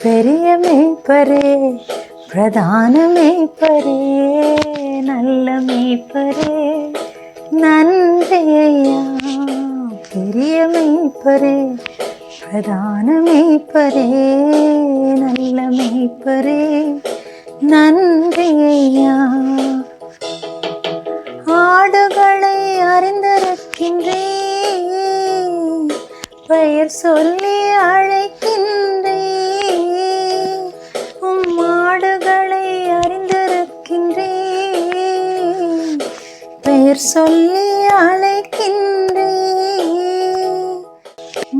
பெரிய மேய்ப்பரே, பிரதான மேய்ப்பரே, நல்ல மேய்ப்பரே, நன்றி ஐயா. பெரிய மேய்ப்பரே, பிரதான மேய்ப்பரே, நல்ல மேய்ப்பரே, நன்றி ஐயா. ஆடுகளை அறிந்திருக்கின்றே, பெயர் சொல்லி அழைக்கின்றே. ஆடுகளை அறிந்திருக்கின்றே, பெயர் சொல்லி அழைக்கின்றே.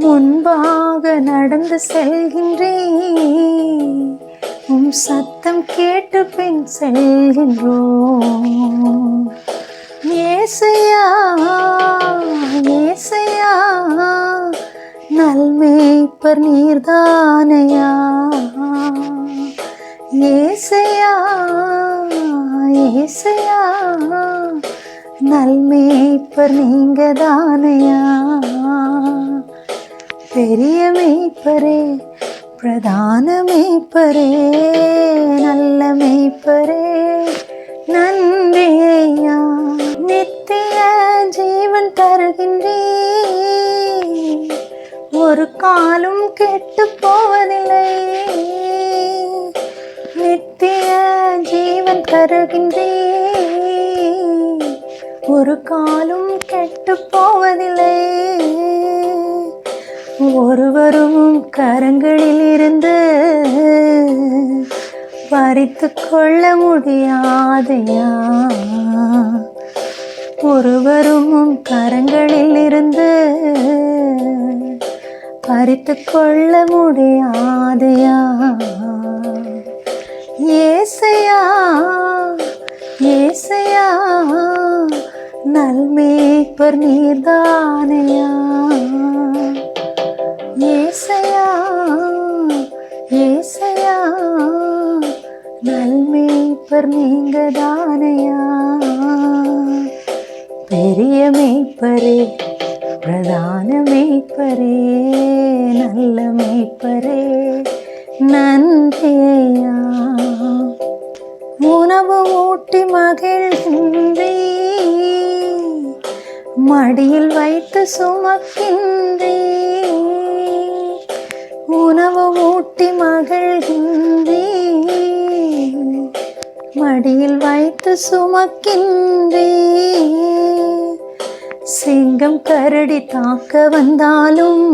முன்பாக நடந்து செல்கின்றே, சத்தம் கேட்டு பின் செல்கின்றோம். ஏசையா ஏசையா, நல்மேய்ப்பர் நீர்தானையா. ஏசையா ஏசையா, நல்மேய்ப்பர் நீங்கதானையா. பெரிய மேய்ப்பரே, பிரதான மேய்ப்பரே, நல்ல மேய்ப்பரே, நன்றி ஐயா. நித்திய ஜீவன் தருகின்றே, ஒரு காலும் கெட்டு போவதில்லை. நித்திய ஜீவன் தருகின்றே, ஒரு காலும் கெட்டு போவதில்லை. ஒருவரும் கரங்களில் இருந்து பறித்து கொள்ள முடியாதையா. ஒருவரும் கரங்களில் இருந்து பறித்து கொள்ள முடியாதையா. ஏசையா ஏசையா, நல்மேய்ப்பர் நீர்தானையா. ஏசையா ஏசையா, நல்மேய்ப்பர் நீங்கதானையா. பெரிய மேய்ப்பரே, பிரதான மேய்ப்பரே, நல்ல மேய்ப்பரே, நன்றி ஐயா. உணவு ஊட்டி மகிழ்கின்றே, மடியில் வைத்து சுமக்கின்றே. உணவு ஊட்டி மகிழ்கின்றே, மடியில் வைத்து சுமக்கின்றே. சிங்கம் கரடி தாக்க வந்தாலும்